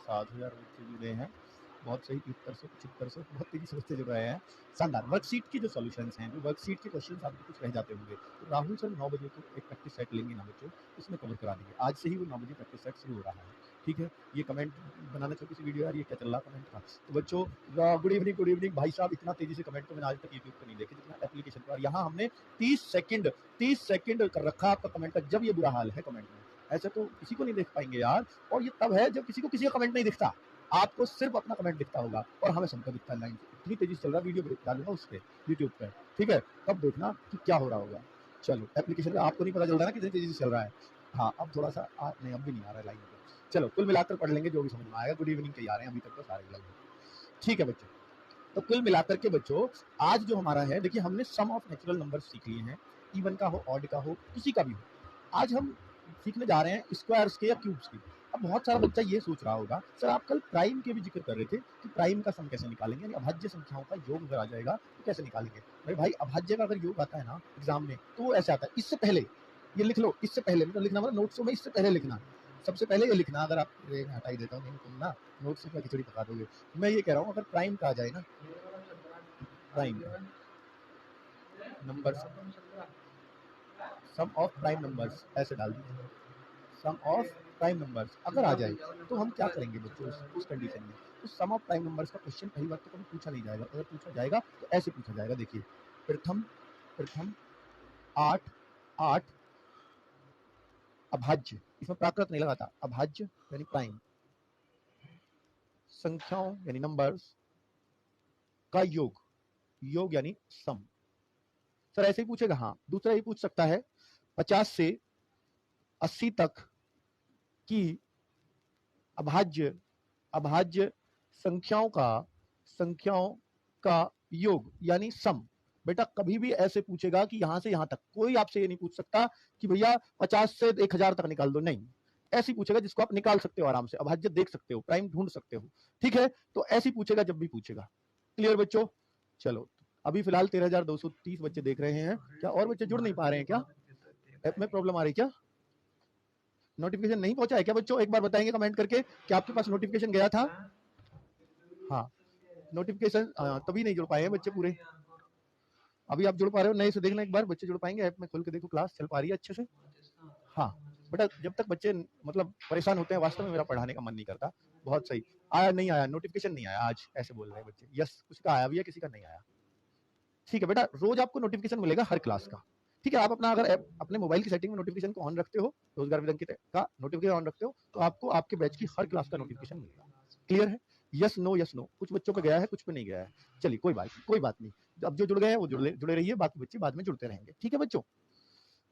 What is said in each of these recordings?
7,000 बच्चे जुड़े हैं। बहुत सही, 7300 7500 बहुत तेजी से बच्चे जुड़ रहे हैं। शानदार। वर्कशीट की जो सॉल्यूशंस हैं, जो वर्कशीट के क्वेश्चंस आपको कुछ रह जाते होंगे, तो राहुल सर 9 बजे को एक प्रैक्टिस सेट लेंगे ना बच्चों, उसमें कवर करा देंगे। आज से ही वो 9 बजे प्रैक्टिस सेट शुरू हो रहा है, ठीक है। ये कमेंट बनाना छोटी सी वीडियो यार, ये क्या चल रहा कमेंट का। तो बच्चों गुड इवनिंग भाई साहब। इतना तेजी से कमेंट तो मैंने आज तक यूट्यूब पर नहीं देखे जितना एप्लीकेशन पर। यहाँ हमने 30 सेकंड कर रखा आपका कमेंट का। जब ये बुरा हाल है कमेंट में, ऐसे तो किसी को नहीं देख पाएंगे यार। और ये तब है जब किसी को किसी का कमेंट नहीं दिखता, आपको सिर्फ अपना कमेंट दिखता होगा और हमें सबका दिखता है लाइन से। इतनी तेजी से चल रहा है, वीडियो डालूंगा उस पर यूट्यूब पर, ठीक है। तब देखना कि क्या हो रहा होगा। चलो एप्लीकेशन पे आपको नहीं पता चल रहा है ना कितनी तेजी से चल रहा है। हाँ अब थोड़ा सा नहीं, अब भी नहीं आ रहा है लाइन पर। चलो कुल मिलाकर पढ़ लेंगे जो भी समझ में आएगा। गुड इवनिंग के आ रहे हैं अभी तक तो सारे लगभग, ठीक है बच्चों। तो कुल मिलाकर के बच्चों आज जो हमारा है, देखिए हमने सम ऑफ नेचुरल नंबर सीख लिए हैं, इवन का हो ऑड का हो किसी का भी हो। आज हम सीखने जा रहे हैं स्क्वायर्स के या क्यूब्स के। अब बहुत सारा बच्चा ये सोच रहा होगा सर आप कल प्राइम के भी जिक्र कर रहे थे कि प्राइम का सम कैसे निकालेंगे, यानी अभाज्य संख्याओं का योग अगर आ जाएगा तो कैसे निकालेंगे। अरे भाई अभाज्य का अगर योग आता है ना एग्जाम में तो वो ऐसे आता है। इससे पहले ये लिख लो, इससे पहले मतलब लिखना मतलब नोट्सों में इससे पहले लिखना, सबसे पहले ये लिखना। अगर आप हटा ही देता हूँ, नहीं तुम ना नोट्स में खिचड़ी पका दोगे। मैं ये कह रहा हूँ अगर प्राइम का आ जाए ना, prime numbers, sum of prime numbers ऐसे डाल दीजिए, सम ऑफ प्राइम नंबर्स अगर आ जाए तो हम क्या करेंगे बच्चों उस कंडीशन में। तो सम ऑफ प्राइम नंबर्स का क्वेश्चन पहली बात तो कभी पूछा नहीं जाएगा। अगर पूछा जाएगा तो ऐसे पूछा जाएगा, देखिए प्रथम 8 8 अभाज्य, इसमें प्राकृत नहीं लगाता, अभाज्य यानी प्राइम संख्याओं यानी नंबर्स का योग, योग यानी सम। सर ऐसे ही पूछेगा? हाँ। दूसरा ये पूछ सकता है 50 से 80 तक की अभाज्य संख्याओं का योग यानी सम। बेटा कभी भी ऐसे पूछेगा कि यहां से यहां तक, कोई आपसे ये नहीं पूछ सकता कि भैया 50 से 1000 तक निकाल दो, नहीं। ऐसे पूछेगा जिसको आप निकाल सकते हो आराम से, अभाज्य देख सकते हो, प्राइम ढूंढ सकते हो, ठीक है। तो ऐसे पूछेगा जब भी पूछेगा। क्लियर बच्चों? चलो अभी फिलहाल 13,230 बच्चे देख रहे हैं। क्या और बच्चे जुड़ नहीं पा रहे हैं? क्या ऐप में प्रॉब्लम आ रही? क्या नोटिफिकेशन नहीं पहुंचा है क्या बच्चों? एक बार बताएंगे कमेंट करके कि आपके पास नोटिफिकेशन गया था? हाँ नोटिफिकेशन तभी नहीं जुड़ पाए हैं बच्चे पूरे। अभी आप जुड़ पा रहे हो, नए से देखना एक बार, बच्चे जुड़ पाएंगे। ऐप में खोल के देखो, क्लास चल पा रही है अच्छे से? हाँ बेटा जब तक बच्चे मतलब परेशान होते हैं, वास्तव में मेरा पढ़ाने का मन नहीं करता। बहुत सही। आया नहीं आया नोटिफिकेशन नहीं आया आज, ऐसे बोल रहे हैं बच्चे। यस कुछ का आया भी है, किसी का नहीं आया। ठीक है बेटा रोज आपको नोटिफिकेशन मिलेगा हर क्लास का, ठीक है। आप अपना अगर अपने मोबाइल की सेटिंग में नोटिफिकेशन को ऑन रखते हो, रोजगार विदंग का नोटिफिकेशन ऑन रखते हो, तो आपको आपके बैच की हर क्लास का नोटिफिकेशन मिलेगा। क्लियर है? Yes no yes no. कुछ बच्चों पे गया है, कुछ पे नहीं गया है। चलिए कोई बात नहीं। अब जो जुड़ गए हैं वो जुड़े रहिए, बाकी बच्चे बाद में जुड़ते रहेंगे, ठीक है बच्चों।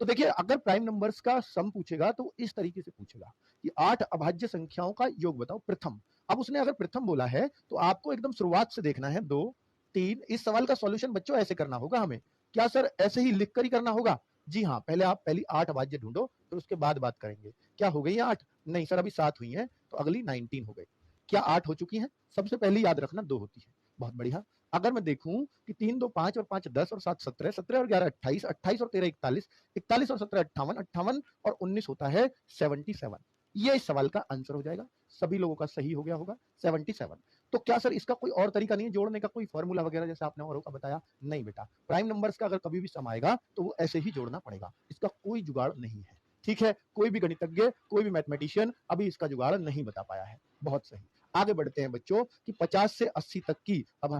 तो देखिए अगर प्राइम नंबर्स का सम पूछेगा तो इस तरीके से पूछेगा कि 8 अभाज्य संख्याओं का योग बताओ प्रथम। अब उसने अगर प्रथम बोला है तो आपको एकदम शुरुआत से देखना है, 2 3। इस सवाल का सॉल्यूशन बच्चों ऐसे करना होगा हमें। क्या सर ऐसे ही लिखकर ही करना होगा? जी हाँ, पहले आप पहली 8 अभाज्य ढूंढो, फिर उसके बाद बात करेंगे। क्या हो गई 8? नहीं सर अभी 7 हुई है, तो अगली 19 हो गई। क्या 8 हो चुकी हैं? सबसे पहले याद रखना 2 होती है। बहुत बढ़िया। अगर मैं देखूं कि 3 2 5 और 5 10 और 7 17, 17 और 11 28, 28 और 13 41, 41 और 17 58, 58 और 19 होता है 77। ये इस सवाल का आंसर हो जाएगा। सभी लोगों का सही हो गया होगा 77। तो क्या सर इसका कोई और तरीका नहीं है जोड़ने का, कोई फॉर्मूला वगैरह जैसे आपने औरों का बताया? नहीं बेटा, प्राइम नंबर्स का अगर कभी भी सम आएगा तो वो ऐसे ही जोड़ना पड़ेगा, इसका कोई जुगाड़ नहीं है, ठीक है। कोई भी गणितज्ञ, कोई भी मैथमेटिशियन अभी इसका जुगाड़ नहीं बता पाया है। बहुत सही। आगे बढ़ते हैं बच्चों कि 50 से 80 तक की, अब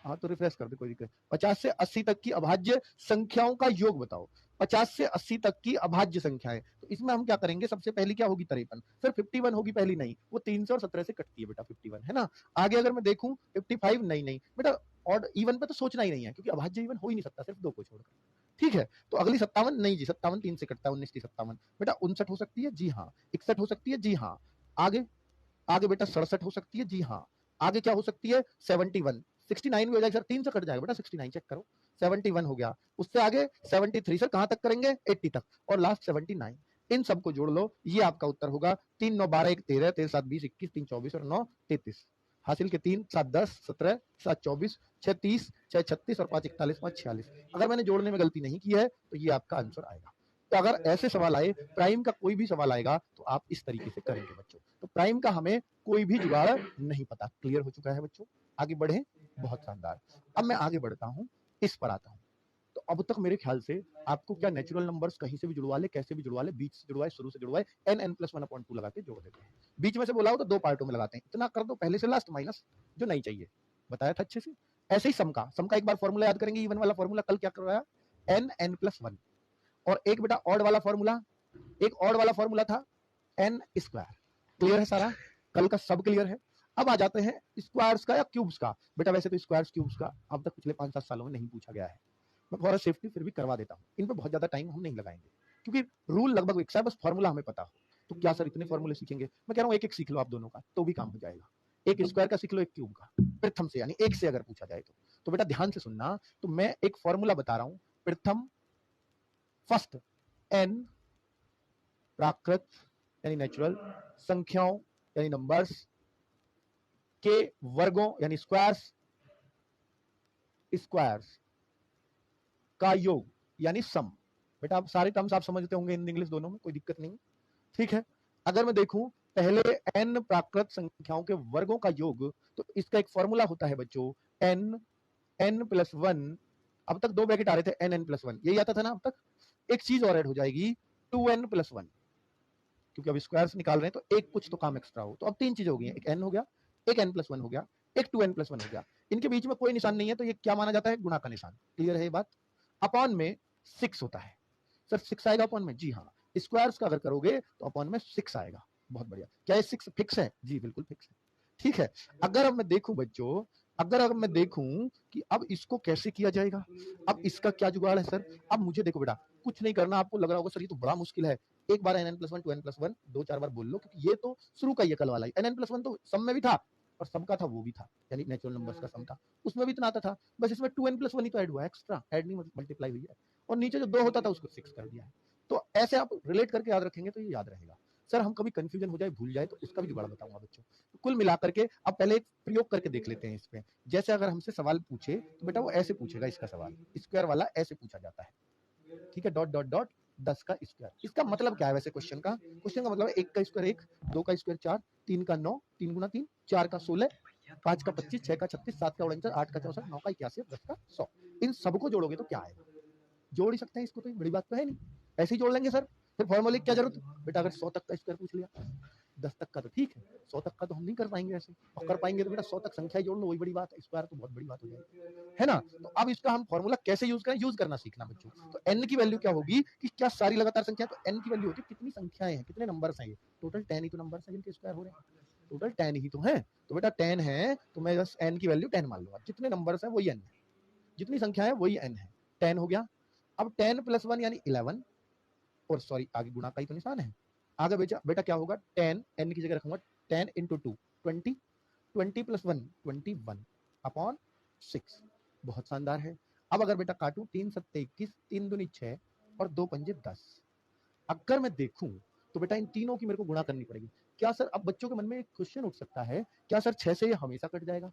हाँ तो रिफ्रेश कर दे, कोई दिक्कत। 50 से 80 तक की अभाज्य संख्याओं का योग बताओ। 50 से 80 तक की अभाज्य संख्याएं, तो इसमें हम क्या करेंगे? सबसे पहली क्या होगी? 53। फिर 51 होगी पहली? नहीं, वो 3 से और 17 से कटती है बेटा 51, है ना। आगे अगर मैं देखूं 55, नहीं बेटा ऑड इवन पे तो सोचना ही नहीं है, क्योंकि अभाज्य इवन हो ही नहीं सकता सिर्फ 2 को छोड़कर, ठीक है। तो अगली 57, नहीं जी 57 3 से कटता है, 19 की 57। बेटा 59 हो सकती है? जी हाँ। 61 हो सकती है? जी हाँ। आगे बेटा 67 हो सकती है? जी हाँ। आगे क्या हो सकती है? 71। 69 भी हो जाएगी सर, 3 से कट जाएगा बेटा 69, चेक करो। 71 हो गया। उससे आगे 73, सर कहां तक करेंगे? 80 तक। और लास्ट 79। इन सबको जोड़ लो, ये आपका उत्तर होगा। 3 9 12 1 13, 13 7 20 21, 3 24 और 9 33। हासिल के 3 7 10 17 7 24 6 30 6 36 और 5 41 5 46। अगर मैंने जोड़ने में गलती नहीं की है तो ये आपका आंसर आएगा। तो अगर ऐसे सवाल आए, प्राइम का कोई भी सवाल आएगा तो आप इस तरीके से करेंगे बच्चों। तो प्राइम का हमें कोई भी जुगाड़ नहीं पता। क्लियर हो चुका है बच्चों? आगे बढ़े, बहुत शानदार। अब मैं आगे बढ़ता हूं, इस पर आता हूं। तो अब तक मेरे ख्याल से आपको क्या नेचुरल नंबर्स कहीं से भी जुड़वा ले, कैसे भी जुड़वा ले, बीच से जुड़वाए, शुरू से जुड़वाए, n+1/2 लगा के जोड़ देते हैं। बीच में से बोला हो तो 2 पार्टों में लगाते हैं। इतना कर दो पहले से लास्ट माइनस जो नहीं चाहिए, बताया था अच्छे से। ऐसे ही सम का एक बार फॉर्मूला याद करेंगे। इवन वाला फॉर्मूला कल क्या करवाया, n+1। और एक बेटा ऑड वाला फॉर्मूला, एक ऑड वाला फॉर्मूला था n²। क्लियर है सारा? कल का सब क्लियर है। अब आ जाते हैं स्क्वायर्स का या क्यूब्स का। बेटा वैसे तो स्क्वायर्स क्यूब्स का अब तक पिछले 5-7 सालों में नहीं पूछा गया है, मैं फॉर सेफ्टी फिर भी करवा देता हूं। इन पर बहुत ज्यादा टाइम हम नहीं लगाएंगे क्योंकि रूल लगभग एक सा है, बस फॉर्मूला हमें पता हो। तो क्या सर इतने फॉर्मूले सीखेंगे? मैं कह रहा हूं एक एक सीख लो आप दोनों का तो भी काम हो जाएगा। एक स्क्वायर का सीख लो, एक क्यूब का, प्रथम से यानी एक से अगर पूछा जाए तो बेटा ध्यान से सुनना। तो मैं एक फॉर्मूला बता रहा हूं, प्रथम फर्स्ट n प्राकृत यानी नेचुरल संख्याओं यानी नंबर्स के वर्गों यानी स्क्वायर्स का योग यानी सम। बेटा आप सारे टर्म्स आप समझते होंगे, हिंदी इंग्लिश दोनों में, कोई दिक्कत नहीं, ठीक है। अगर मैं देखूं पहले n प्राकृत संख्याओं के वर्गों का योग, तो इसका एक फॉर्मूला होता है बच्चों, n+1। अब तक 2 ब्रैकेट आ रहे थे, n+1 यही आता था ना। अब तक एक चीज और ऐड हो जाएगी, 2n+1, क्योंकि अब स्क्वायर्स निकाल रहे हैं तो एक कुछ तो काम एक्स्ट्रा हो। तो अब 3 चीजें हो गई, एक n हो गया, एक n+1 हो गया, एक 2n+1 हो गया। इनके बीच में कोई निशान नहीं है तो ये क्या माना जाता है, गुणा का निशान। क्लियर है ये बात? अपॉन में 6 होता है। सर 6 आएगा अपॉन में? जी हाँ, स्क्वायर्स का अगर करोगे तो अपॉन में 6 आएगा। बहुत बढ़िया। क्या ये 6 फिक्स है? जी बिल्कुल फिक्स है, ठीक है। अगर अब मैं देखूं बच्चों, अगर मैं देखूं कि अब इसको कैसे किया जाएगा, अब इसका क्या जुगाड़ है सर? अब मुझे देखो बेटा, कुछ नहीं करना। आपको लग रहा होगा सर ये तो बड़ा मुश्किल है, एक बार n+1 2n+1 2-4 बार बोल लो, क्योंकि ये तो शुरू का ही कल वाला ही n+1 तो सम में भी था और सम का था वो भी था, यानी नेचुरल नंबर्स का सम था, उसमें भी इतना आता था। बस इसमें 2n+1 ही तो ऐड हुआ, एक्स्ट्रा ऐड नहीं मल्टीप्लाई हुई है। और नीचे जो 2 होता था उसको 6 कर दिया है। तो ऐसे आप रिलेट करके याद रखेंगे तो ये याद रहेगा। सर हम कभी कंफ्यूजन हो जाए, भूल जाए, तो उसका भी जुगाड़ बताऊंगा बच्चों। तो कुल मिलाकर के अब पहले एक प्रयोग करके देख लेते हैं इस पे। जैसे अगर हमसे सवाल पूछे तो बेटा वो ऐसे पूछेगा, इसका सवाल स्क्वायर वाला ऐसे पूछा जाता है, ठीक है, डॉट डॉट डॉट 10 का स्क्वायर। इसका मतलब क्या है वैसे क्वेश्चन का? क्वेश्चन का मतलब है 1 का स्क्वायर 1, 2 का स्क्वायर 4, 3 का 9, 3 गुना 3, 4 का 16, 5 का 25, 6 का 36, 7 का 49, 8 का 64, 9 का 81, 10 का 100। इन सबको जोड़ोगे तो क्या आएगा? जोड़ ही सकते हैं इसको, तो बड़ी बात तो है नहीं, ऐसे ही जोड़ लेंगे सर। फिर फॉर्मूले की क्या जरूरत? बेटा अगर 100 तक का स्क्वायर पूछ लिया, 10 तक का तो ठीक है, 100 तक का तो हम नहीं कर पाएंगे ऐसे, और कर पाएंगे तो बेटा 100 तक संख्या जोड़ लो, वही बड़ी बात है। स्क्वायर तो बहुत बड़ी बात हो जाएगी, है ना। तो अब इसका हम फॉर्मूला कैसे यूज करें, यूज करना सीखना बच्चों। तो n की वैल्यू क्या होगी कि क्या सारी लगातार संख्या, तो n की वैल्यू होती है कितनी संख्याएं हैं, कितने नंबर्स हैं। ये टोटल 10 ही तो नंबर्स हैं जिनके स्क्वायर हो रहे हैं, टोटल 10 ही तो है। तो बेटा 10 है तो मैं बस n की वैल्यू 10 मान लूंगा, जितने नंबर्स हैं वही n है, जितनी संख्या है वही n है, 10 हो गया। अब 10+1 यानी 11, और सॉरी आगे गुणा का ही तो निशान है। आगे बेटा क्या होगा, 10 n की जगह रखूंगा 10 × 2 20, 20+1 21 अपॉन 6। बहुत शानदार है। अब अगर बेटा काटूं, 3 7 21, 3 दूनी 6 और 2 पंजे 10। अगर मैं देखूं तो बेटा इन तीनों की मेरे को गुणा करनी पड़ेगी। क्या सर, अब बच्चों के मन में एक क्वेश्चन उठ सकता है, क्या सर 6 से ये हमेशा कट जाएगा?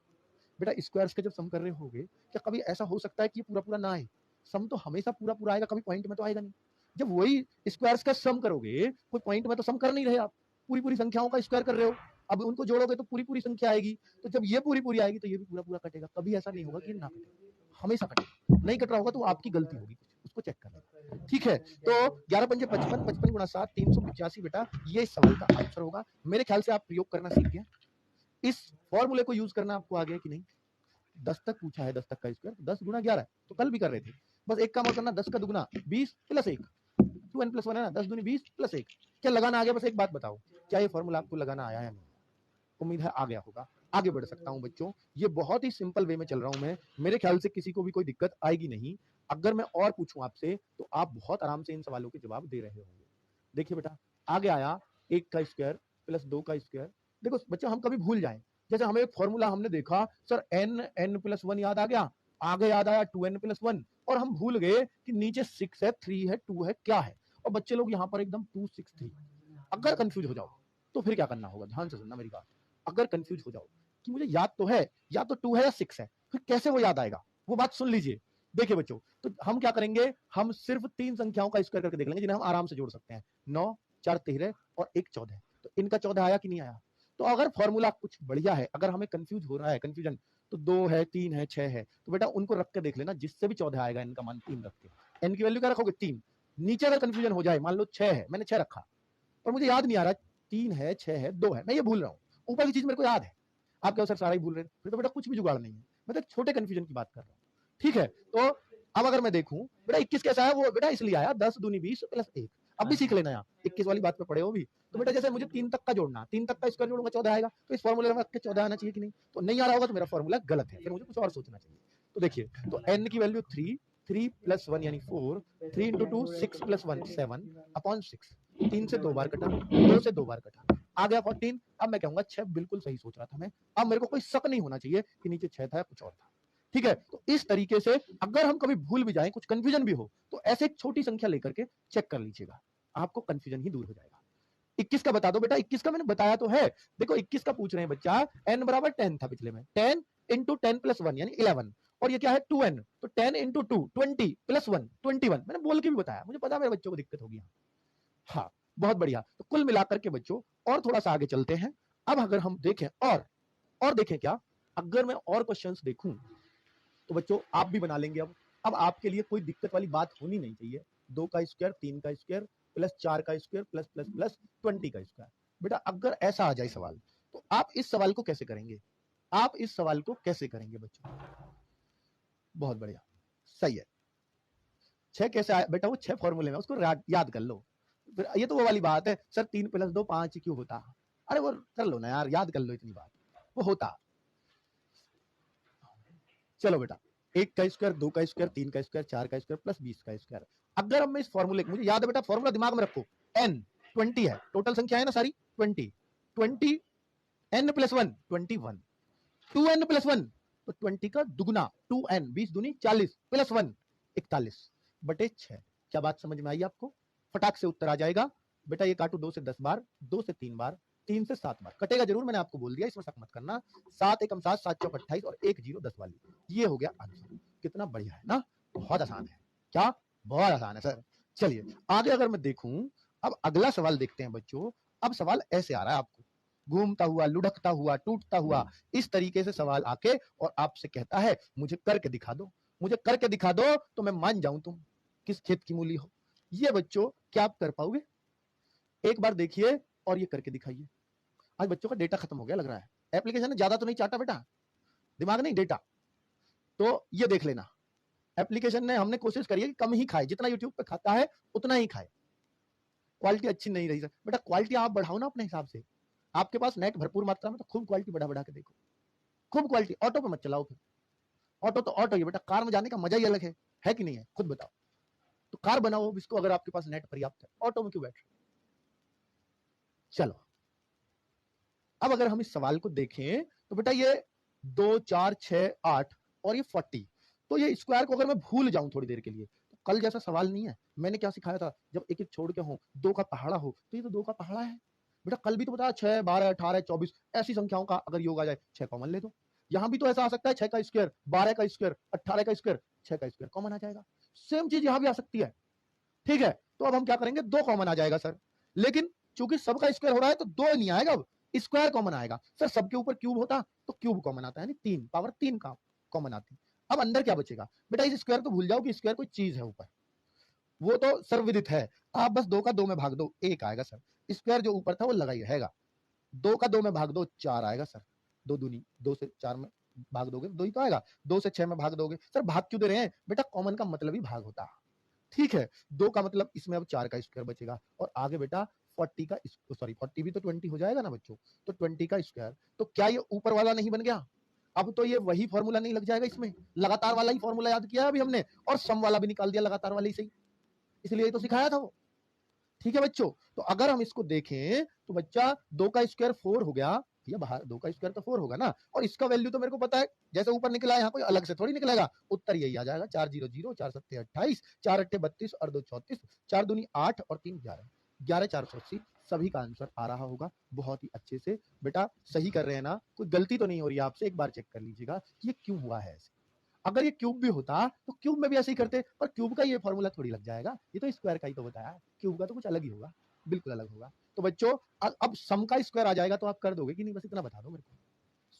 बेटा स्क्वायर्स के जब सम कर रहे होगे, क्या कभी ऐसा हो सकता है कि ये पूरा पूरा ना आए? सम तो हमेशा पूरा पूरा आएगा, कभी पॉइंट में तो आएगा नहीं। जब वही स्क्वायर्स का सम करोगे, कोई पॉइंट में तो सम कर नहीं रहे आप, पूरी पूरी संख्याओं का स्क्वायर कर रहे हो। अब उनको जोड़ोगे तो पूरी पूरी संख्या आएगी, तो जब ये पूरी पूरी आएगी तो ये भी पूरा पूरा कटेगा। कभी ऐसा नहीं होगा कि ना कटे, हमेशा कटेगा। नहीं कट रहा होगा तो आपकी गलती होगी, उसको चेक कर लेना, ठीक है। तो 11 पंजे 55, 55 गुणा 7 385 बेटा ये इस सवाल का आंसर होगा। मेरे ख्याल से आप प्रयोग करना सीख गए, इस फॉर्मूले को यूज करना आपको आ गया कि नहीं। 10 तक पूछा है, 10 तक का स्क्वायर, 10 गुना 11 तो कल भी कर रहे थे। बस एक काम और करना, 10 का दुगुना 20 + 1, 2n+1 है ना, 10 दूनी 20 + 1। क्या लगाना आ गया? बस एक बात बताओ, क्या ये फॉर्मूला आपको लगाना आया या नहीं? उम्मीद है आ गया होगा। आगे बढ़ सकता हूं बच्चों, ये बहुत ही सिंपल वे में चल रहा हूं मैं, मेरे ख्याल से किसी को भी कोई दिक्कत आएगी नहीं। अगर मैं और पूछूं आपसे तो आप बहुत आराम से इन सवालों के जवाब दे रहे होंगे। देखिए बेटा, आगे आया 1 का स्क्वायर + 2 का स्क्वायर। देखो बच्चों, हम कभी भूल जाएं, जैसे हमें एक फॉर्मूला हमने देखा, सर n+1 याद आ गया, आगे याद आया 2n+1, और हम भूल गए कि नीचे 6 है, 3 है, 2 है, क्या है। और बच्चे लोग यहाँ पर एकदम 2 6 3। अगर कंफ्यूज हो जाओ तो फिर क्या करना होगा, ध्यान से सुनना मेरी बात। अगर कंफ्यूज हो जाओ कि मुझे याद तो है, या तो 2 है या 6 है, फिर कैसे वो याद आएगा, वो बात सुन लीजिए। देखिए बच्चों, तो हम क्या करेंगे, हम सिर्फ 3 संख्याओं का स्क्वायर करके देख लेंगे जिन्हें हम आराम से जोड़ सकते हैं। 9, 4 13 और 1 14। तो इनका 14 आया कि नहीं आया? तो अगर फॉर्मूला कुछ बढ़िया है, अगर हमें कंफ्यूज हो रहा है, कंफ्यूजन, तो 2 है, 3 है, 6 है, तो बेटा उनको रख के देख लेना, जिससे भी 14 आएगा इनका मान 3 रख के। एन की वैल्यू क्या रखोगे? 3। नीचे अगर कंफ्यूजन हो जाए, मान लो 6 है, मैंने 6 रखा और मुझे याद नहीं आ रहा 3 है, 6 है, 2 है, मैं ये भूल रहा हूँ, ऊपर की चीज मेरे को याद है, आप क्या सर सारा ही भूल रहे हैं, फिर तो बेटा कुछ भी जुगाड़ नहीं है। मैं तो एक छोटे कंफ्यूजन की बात कर रहा हूँ, ठीक है। तो अब अगर मैं देखूं बेटा 21 कैसा है, वो बेटा इसलिए आया 10 दूनी 20 प्लस 1। अब भी सीख लेना यहाँ, 21 वाली बात पे पड़े हो भी। तो बेटा जैसे मुझे 3 तक का जोड़ना, 3 तक का स्क्वायर जोड़ूंगा 14 आएगा, तो इस फॉर्मूले में 14 आना चाहिए कि नहीं? तो नहीं आ रहा होगा तो मेरा फॉर्मूला गलत है, फिर मुझे कुछ और सोचना चाहिए। तो देखिए, तो n की वैल्यू 3, 3 प्लस 1 यानी 4, 3 इंटू 2 6 प्लस 1 7 अपॉन 6। 3 से 2 बार कटा, 2 से 2 बार कटा, आ गया 14। अब मैं कहूंगा 6 बिल्कुल सही सोच रहा था मैं। अब मेरे को कोई शक नहीं होना चाहिए कि नीचे 6 था या कुछ और था, ठीक है। तो इस तरीके से अगर हम कभी भूल भी जाएं, कुछ कंफ्यूजन भी हो, तो ऐसे एक छोटी संख्या लेकर के चेक कर लीजिएगा, आपको कंफ्यूजन ही दूर हो जाएगा। 21 का बता दो बेटा, 21 का मैंने बताया तो है। देखो 21 का पूछ रहे हैं बच्चा, n बराबर 10 था पिछले में, 10 इंटू 10 प्लस 1 यानी 11, और ये क्या है 2n, तो 10 इंटू 2 20 प्लस 1 21। मैंने बोल के भी बताया, मुझे पता है मेरे बच्चों को दिक्कत होगी। हाँ, बहुत बढ़िया। तो कुल मिलाकर के बच्चों और थोड़ा सा आगे चलते हैं। अब अगर हम देखें और देखें क्या, अगर मैं और क्वेश्चंस देखूं तो बच्चों आप भी बना लेंगे। अब आपके लिए कोई दिक्कत वाली बात होनी नहीं चाहिए। 2 का स्क्वायर, 3 का स्क्वायर प्लस 4 का स्क्वायर प्लस प्लस प्लस 20 का स्क्वायर। बेटा अगर ऐसा आ जाए सवाल, तो आप इस सवाल को कैसे करेंगे? आप इस सवाल को कैसे करेंगे बच्चों? बहुत बढ़िया, सही है। 6 कैसे आया बेटा? वो 6 फॉर्मूले में, उसको याद कर लो। फिर ये तो वो वाली बात है, सर 3 प्लस 2 5 क्यों होता? अरे वो कर लो ना यार, याद कर लो, इतनी बात वो होता। चलो बेटा, 1 का स्क्वायर, 2 का स्क्वायर, 3 का स्क्वायर, 4 का स्क्वायर प्लस 20 का स्क्वायर। अगर अब मैं इस फॉर्मूले, मुझे याद है बेटा, फॉर्मूला दिमाग में रखो, n 20 है, टोटल संख्या है ना सारी 20, 20 n प्लस 1 21, 2n प्लस 1 तो 20 का दुगना 2n, 20 दूनी 40 प्लस 1 41 बटे 6। क्या बात समझ में आई आपको? फटाक से उत्तर आ जाएगा बेटा। ये काटो 2 से 10 बार, 2 से 3 बार, 3 से 7 बार, कटेगा जरूर, मैंने आपको बोल दिया, इसमें शक मत करना। 7 एकम 7, 7 चौक 28 और 1 0 10 वाली, ये हो गया आंसर। कितना बढ़िया है ना, बहुत आसान है। क्या? बहुत आसान है सर। चलिए आगे अगर मैं देखूं, अब अगला सवाल देखते हैं बच्चों। अब सवाल ऐसे आ रहा है आपको, घूमता हुआ, लुढ़कता हुआ, टूटता हुआ, इस तरीके से सवाल आके और आपसे कहता है मुझे करके दिखा दो, मुझे करके दिखा दो तो मैं मान जाऊं तुम किस खेत की मूली हो। ये बच्चों क्या आप कर पाओगे? एक बार देखिए और ये करके दिखाइए। आज बच्चों का डेटा खत्म हो गया लग रहा है, एप्लीकेशन ने ज्यादा तो नहीं चाटा बेटा, दिमाग नहीं डेटा। तो ये देख लेना, एप्लीकेशन ने, हमने कोशिश करी है कि कम ही खाए, जितना यूट्यूब पे खाता है उतना ही खाए। क्वालिटी अच्छी नहीं रही सर, बेटा क्वालिटी आप बढ़ाओ ना अपने हिसाब से। आपके पास नेट भरपूर मात्रा में, तो खूब क्वालिटी बढ़ा बढ़ा के देखो, खूब क्वालिटी। ऑटो पे मत चलाओ फिर, ऑटो तो ऑटो ही बेटा, कार में जाने का मजा ही अलग है कि नहीं है? खुद बताओ। तो कार बनाओ इसको, अगर आपके पास नेट पर्याप्त है, ऑटो में क्यों बैठ रहे? चलो अब अगर हम इस सवाल को देखें तो बेटा ये 2 4 6 8 और ये 40, तो ये स्क्वायर को अगर मैं भूल जाऊं थोड़ी देर के लिए, तो कल जैसा सवाल नहीं है। मैंने क्या सिखाया था, जब एक एक छोड़ के हो, 2 का पहाड़ा हो, तो ये तो 2 का पहाड़ा है बेटा। कल भी तो बताया 6 12 18 24 ऐसी संख्याओं का अगर योग आ जाए, 6 कॉमन ले दो। यहां भी तो ऐसा आ सकता है, 6 का स्क्वायर, 12 का स्क्वायर, 18 का स्क्वायर, 6 का स्क्वायर कॉमन आ जाएगा। सेम चीज यहां भी आ सकती है, ठीक है। तो अब हम क्या करेंगे, 2 कॉमन आ जाएगा सर, लेकिन चूंकि सबका स्क्वायर हो रहा है तो 2 नहीं आएगा, अब स्क्वायर कॉमन आएगा। सर सबके ऊपर क्यूब होता तो क्यूब कॉमन आता है, 3 पावर 3 का कॉमन आती। अब अंदर क्या बचेगा बेटा? इस स्क्वायर को भूल जाओ कि स्क्वायर कोई चीज है ऊपर, वो तो सर्वविदित है। आप बस 2 का 2 में भाग दो, 1 आएगा सर। स्क्वायर जो ऊपर था वो लगा ही रहेगा। 2 का 2 में भाग दो, 4 आएगा सर। 2 दूनी 2 से 4 में भाग दोगे 2 ही तो आएगा। 2 से 6 में भाग दोगे। सर भाग क्यों दे रहे हैं बेटा? कॉमन का मतलब ही भाग होता है, ठीक है। 2 का मतलब इसमें अब 4 का स्क्वायर बचेगा, और आगे बेटा 40 का, सॉरी 40 भी तो 20 हो जाएगा ना बच्चों, तो 20 का स्क्वायर। तो क्या ये ऊपर वाला नहीं बन गया? अब तो ये वही फॉर्मूला नहीं लग जाएगा इसमें, लगातार वाला ही फॉर्मूला याद किया अभी हमने, और सम वाला भी निकाल दिया लगातार वाले ही सही, इसलिए तो सिखाया था वो, ठीक है बच्चों। तो अगर हम इसको देखें तो बच्चा 2 का स्क्वायर 4 हो गया, या बाहर 2 का स्क्वायर तो 4 होगा ना, और इसका वैल्यू तो मेरे को पता है, जैसे ऊपर निकला है यहाँ कोई अलग से थोड़ी निकलेगा, उत्तर यही आ जाएगा। 4 0 0, 4 7 28, 4 8 32 और 2 34, 4 दूनी 8 और 3 11, 11 480 सभी का आंसर आ रहा होगा। बहुत ही अच्छे से बेटा सही कर रहे हैं ना, कोई गलती तो नहीं हो रही है आपसे, एक बार चेक कर लीजिएगा कि ये क्यों हुआ है ऐसे। अगर ये क्यूब भी होता तो क्यूब में भी ऐसे ही करते, पर क्यूब का ये फॉर्मूला थोड़ी लग जाएगा, ये तो स्क्वायर का ही तो बताया, क्यूब का तो कुछ अलग ही होगा, बिल्कुल अलग होगा। तो बच्चों अब सम का स्क्वायर आ जाएगा तो आप कर दोगे कि नहीं, बस इतना बता दो मेरे को।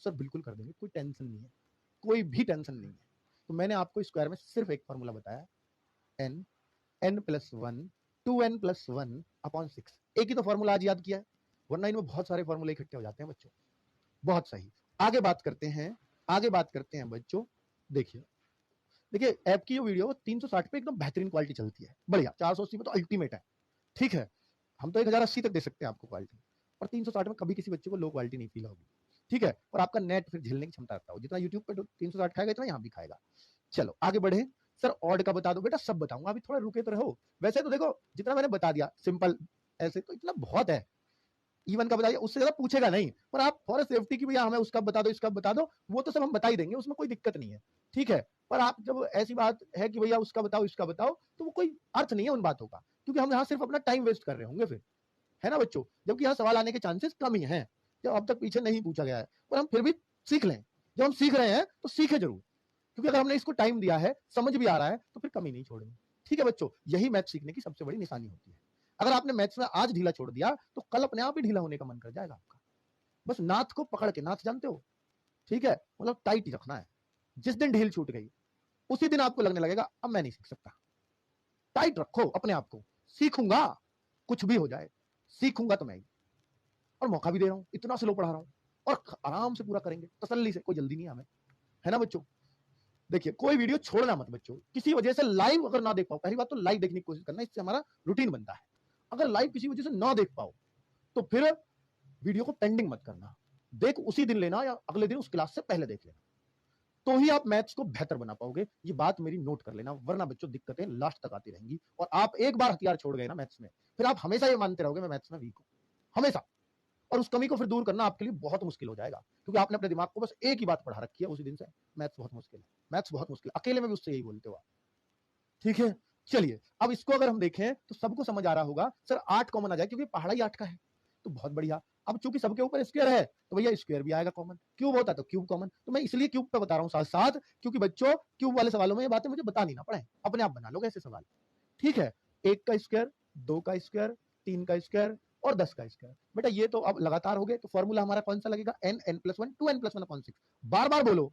सर बिल्कुल कर देंगे, कोई टेंशन नहीं है, कोई भी टेंशन नहीं है। तो मैंने आपको स्क्वायर में सिर्फ एक फॉर्मूला बताया, N N plus one 2n+1 upon 6, एक ही तो फॉर्मूला आज याद किया है, वरना इनमें बहुत सारे फॉर्मूले इकट्ठे हो जाते हैं बच्चों। बहुत सही, आगे बात करते हैं बच्चों। देखिए देखिए ऐप की जो वीडियो 360 पे एकदम बेहतरीन क्वालिटी चलती है, बढ़िया। 480 पे तो अल्टीमेट है, ठीक है। हम तो 1080 तक दे सकते हैं आपको क्वालिटी, पर 360 में कभी किसी बच्चे को लो क्वालिटी नहीं फील होगी, ठीक है। और आपका नेट फिर झेलने की क्षमता रखता हो, जितना यूट्यूब पे 360 खाएगा इतना यहाँ भी खाएगा। चलो आगे बढ़े। सर ऑड का बता दो, बेटा सब बताऊंगा, अभी थोड़ा रुके तो रहो। वैसे तो देखो जितना मैंने बता दिया सिंपल, ऐसे तो इतना बहुत है। इवन का बता दिया, उससे ज्यादा पूछेगा नहीं, पर आप फॉर सेफ्टी की भैया हमें उसका बता दो, इसका बता दो, वो तो सब हम बता ही देंगे, उसमें कोई दिक्कत नहीं है, ठीक है। पर आप जब ऐसी बात है कि भैया उसका बताओ इसका बताओ, तो वो कोई अर्थ नहीं है उन बातों का, क्योंकि हम यहाँ सिर्फ अपना टाइम वेस्ट कर रहे होंगे फिर, है ना बच्चों। जबकि यहाँ सवाल आने के चांसेस कम ही हैं, जब अब तक पीछे नहीं पूछा गया है, पर हम फिर भी सीख लें। जब हम सीख रहे हैं तो सीखे जरूर, क्योंकि अगर हमने इसको टाइम दिया है, समझ भी आ रहा है, तो फिर कमी नहीं छोड़ेंगे, ठीक है बच्चों। यही मैथ सीखने की सबसे बड़ी निशानी होती है। अगर आपने मैथ्स में आज ढीला छोड़ दिया तो कल अपने आप ही ढीला होने का मन कर जाएगा आपका। बस नाथ को पकड़ के, नाथ जानते हो, ठीक है, मतलब टाइट ही रखना है। जिस दिन ढील छूट गई उसी दिन आपको लगने लगेगा अब मैं नहीं सीख सकता। टाइट रखो अपने आप को, सीखूंगा कुछ भी हो जाए, सीखूंगा तो मैं ही, और मौका भी दे रहा हूं, इतना स्लो पढ़ा रहा हूं, और आराम से पूरा करेंगे तसल्ली से, कोई जल्दी नहीं है हमें, है ना बच्चों। देखिए कोई वीडियो छोड़ना मत बच्चों, किसी वजह से लाइव अगर ना देख पाओ, पहली बात तो लाइव देखने की कोशिश करना, इससे हमारा रूटीन बनता है। अगर लाइव किसी वजह से ना देख पाओ तो फिर वीडियो को पेंडिंग मत करना, देख उसी दिन लेना या अगले दिन उस क्लास से पहले देख लेना, तो ही आप मैथ्स को बेहतर बना पाओगे। ये बात मेरी नोट कर लेना, वरना बच्चों दिक्कतें लास्ट तक आती रहेंगी, और आप एक बार हथियार छोड़ गए ना मैथ्स में, फिर आप हमेशा ये मानते रहोगे मैं मैथ्स में वीक हूं, हमेशा। और उस कमी को फिर दूर करना आपके लिए बहुत मुश्किल हो जाएगा, क्योंकि आपने अपने दिमाग को बस एक ही बात पढ़ा रखी है उसी दिन से, मैथ्स बहुत मुश्किल है, मैथ्स बहुत मुश्किल, अकेले में भी उससे यही बोलते हो आप, ठीक है। चलिए अब इसको अगर हम देखें तो सबको समझ आ रहा होगा, सर 8 कॉमन आ जाए, क्योंकि पहाड़ा ही 8 का है, तो बहुत बढ़िया। अब चूंकि सबके ऊपर स्क्वायर है तो भैया स्क्वायर भी आएगा कॉमन, क्यूब होता तो क्यूब कॉमन, तो मैं इसलिए क्यूब पे बता रहा हूं साथ साथ, क्योंकि बच्चों क्यूब वाले सवालों में ये बातें मुझे बतानी ना पड़े, अपने आप बना लोगे ऐसे सवाल, ठीक है। 1 का स्क्वायर, 2 का स्क्वायर, 3 का स्क्वायर और 10 का स्क्वायर, बेटा ये तो अब लगातार हो गए, तो फॉर्मूला हमारा कौन सा लगेगा, n+1 2n+1 अपॉन 6। बार बार बोलो,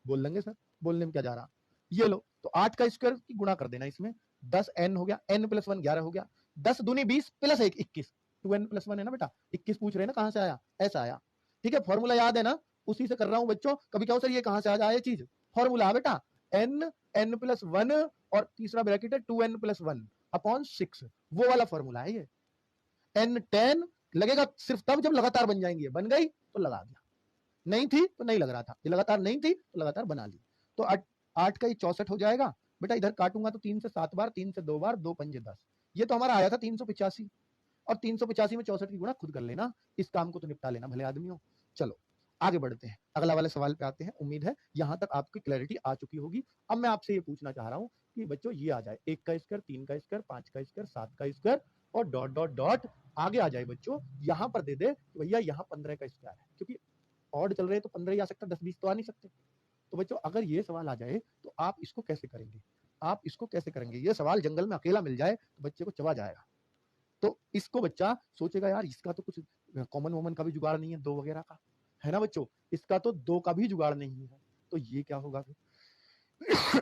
बोल लेंगे सर, बोलने में क्या जा रहा। ये लो, तो 8 का स्क्वायर की गुणा कर देना इसमें, 10n हो गया, n+1 11 हो गया, 10 दूनी 20 प्लस 1 21, 2n+1 है ना बेटा, 21 पूछ रहे हैं ना कहां से आया, ऐसा आया, ठीक है। फॉर्मूला याद है ना, उसी से कर रहा हूं बच्चों। कभी क्या हो सर ये कहां से आ जाए चीज, फॉर्मूला बेटा n+1 और तीसरा ब्रैकेट है 2n+1 अपॉन 6, वो वाला फॉर्मूला है ये। n10 लगेगा सिर्फ तब जब लगातार बन जाएंगी, बन गई तो लगा दिया, नहीं थी तो नहीं लग रहा था, ये लगातार नहीं थी तो लगातार बना ली। तो 8 का ये 64 हो जाएगा बेटा, इधर काटूंगा तो 3 से 7 बार, 3 से 2 बार, 2 पंजे 10, ये तो हमारा आया था 385, और 385 में 64 की गुणा खुद कर लेना, इस काम को तो निपटा लेना भले आदमी हो। चलो आगे बढ़ते हैं, अगला वाले सवाल पे आते हैं। उम्मीद है यहां तक आपकी क्लैरिटी आ चुकी होगी। अब मैं आपसे ये पूछना चाह रहा हूं कि बच्चों ये आ जाए 1 का स्क्वायर, 3 का स्क्वायर, 5 का स्क्वायर, 7 का स्क्वायर और डॉट डॉट डॉट आगे आ जाए बच्चों, यहां पर दे दे भैया यहाँ 15 का स्क्वायर है, क्योंकि ऑड चल रहे हैं तो 15 ही आ सकता, 10 20 तो आ नहीं सकते। तो बच्चों अगर ये सवाल आ जाए तो आप इसको कैसे करेंगे, आप इसको कैसे करेंगे, ये सवाल जंगल में अकेला मिल जाए तो बच्चे को चबा जाएगा। तो इसको बच्चा सोचेगा यार इसका तो कुछ कॉमन वॉमन का भी जुगाड़ नहीं है, 2 वगैरह का, है ना बच्चों, इसका तो 2 का भी जुगाड़ नहीं है, तो ये क्या होगा फिर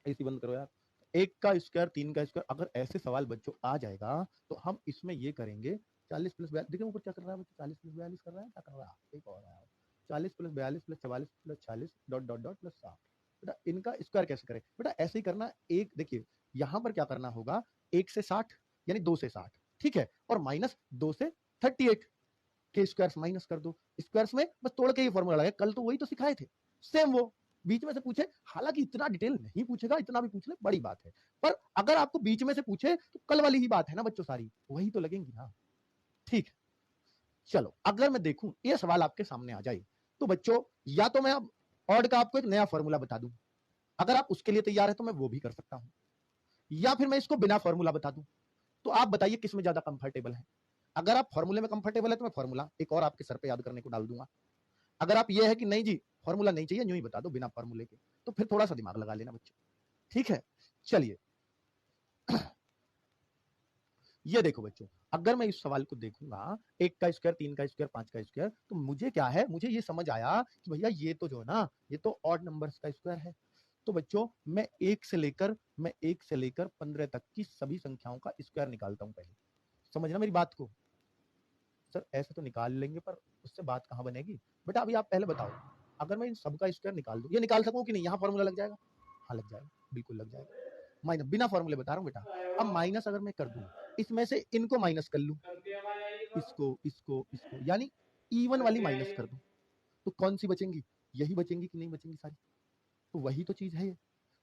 ऐसी बंद करो यार। 1 का स्क्वायर, 3 का स्क्वायर, अगर ऐसे सवाल बच्चों आ जाएगा तो हम इसमें ये करेंगे 40 प्लस 42, देखिए ऊपर क्या कर रहा है बच्चों, 40 प्लस 42 कर रहा है, क्या कर रहा है, एक और आया 40 plus 42 plus 44 plus 40 dot dot dot plus 60। बेटा इनका स्क्वायर कैसे करें, बेटा ऐसे ही करना। एक देखिए यहां पर क्या करना होगा, 1 से 60 यानी 2 से 60, ठीक है, और माइनस 2 से 38 के स्क्वायर्स माइनस कर दो, स्क्वायर्स में बस तोड़ के ही फॉर्मूला लगा, कल तो वही तो सिखाए थे, सेम वो बीच में से पूछे, हालांकि इतना डिटेल नहीं पूछेगा, इतना भी पूछ ले बड़ी बात है, पर अगर आपको बीच में से पूछे तो कल वाली ही बात है ना बच्चों, सारी वही तो लगेंगी ना, ठीक। चलो अगर मैं देखूं ये सवाल आपके सामने आ जाए तो बच्चों या तो मैं अब ऑड का आपको एक नया फॉर्मूला बता दूं, अगर आप उसके लिए तैयार है तो मैं वो भी कर सकता हूं, या फिर मैं इसको बिना फॉर्मूला बता दूं, तो आप बताइए किस में ज्यादा कंफर्टेबल है। अगर आप फॉर्मूले में कंफर्टेबल है तो मैं फॉर्मूला एक और आपके सर पे याद करने को डाल दूंगा। अगर आप ये है कि नहीं जी फॉर्मूला नहीं चाहिए, यूं ही बता दो बिना फॉर्मूले के, तो फिर थोड़ा सा दिमाग लगा लेना बच्चों, ठीक है। चलिए ये देखो बच्चों, अगर मैं इस सवाल को देखूंगा 1 का स्क्वायर, 3 का स्क्वायर, 5 का स्क्वायर, तो मुझे क्या है, मुझे ये समझ आया कि भैया ये तो जो है ना, ये तो ऑड नंबर्स का स्क्वायर है। तो बच्चों मैं 1 से लेकर 15 तक की सभी संख्याओं का स्क्वायर निकालता हूं पहले। समझना मेरी बात को। सर ऐसे तो निकाल लेंगे पर उससे बात कहां बनेगी? बेटा अभी आप पहले बताओ, अगर मैं इन सब का स्क्वायर निकाल दूं, ये निकाल सकूं कि नहीं? यहाँ फॉर्मूला लग जाएगा? हाँ लग जाएगा, बिल्कुल लग जाएगा। माइनस, बिना फॉर्मूले बता रहा हूँ बेटा। अब माइनस अगर मैं कर दूं, इसमें से इनको माइनस कर लूं, इसको इसको इसको, यानी इवन वाली माइनस कर दूं, तो कौन सी बचेंगी? यही बचेंगी कि नहीं बचेंगी सारी? तो वही तो चीज है ये।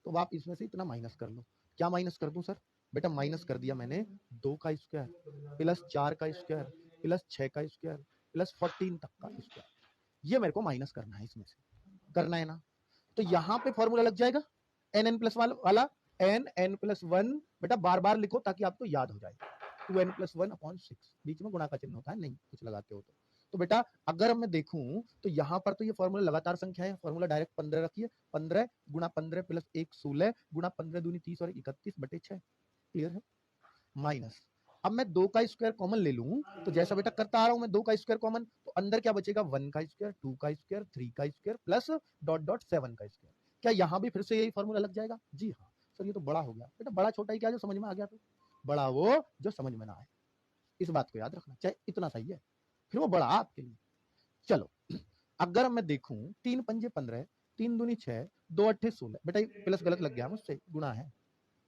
तो आप इसमें से इतना माइनस कर लो। क्या माइनस कर दूं सर? बेटा माइनस कर दिया मैंने 2 का स्क्वायर प्लस 4 का स्क्वायर प्लस 6 का स्क्वायर प्लस 14 तक का स्क्वायर, ये मेरे को माइनस करना है, इसमें से करना है ना। तो यहाँ पे फॉर्मूला लग जाएगा एन एन प्लस वाला, एन एन प्लस वन। बेटा बार बार लिखो ताकि आपको याद हो जाए। 2n प्लस 1/6, बीच में गुणा का चिन्ह होता है, नहीं कुछ लगाते हो तो बेटा अगर मैं देखूं तो यहाँ पर तो ये फॉर्मूला लगातार संख्या है, फॉर्मूला डायरेक्ट 15 रखिए, 15 गुणा 15 प्लस 1 16 गुणा 15 दूनी 30 और 31/6, क्लियर है। माइनस, अब मैं 2 का स्क्वायर कॉमन ले लूं, तो जैसा बेटा करता आ रहा हूं मैं 2 का स्क्वायर कॉमन, तो अंदर क्या बचेगा? 1 का स्क्वायर, 2 का स्क्वायर, 3 का स्क्वायर प्लस डॉट डॉट 7 का स्क्वायर। क्या यहाँ भी फिर से यही फॉर्मूला लग जाएगा? जी हाँ सर, ये तो बड़ा हो गया। बेटा बड़ा छोटा ही क्या, जो समझ में आ गया, तो बड़ा वो जो समझ में ना आए, इस बात को याद रखना, चाहे इतना सही है, फिर वो बड़ा आपके लिए। चलो अगर मैं देखूं 3 पंजे 15, 3 दूनी 6, 2 अट्ठे 16, बेटा प्लस गलत लग गया मुझसे, गुणा है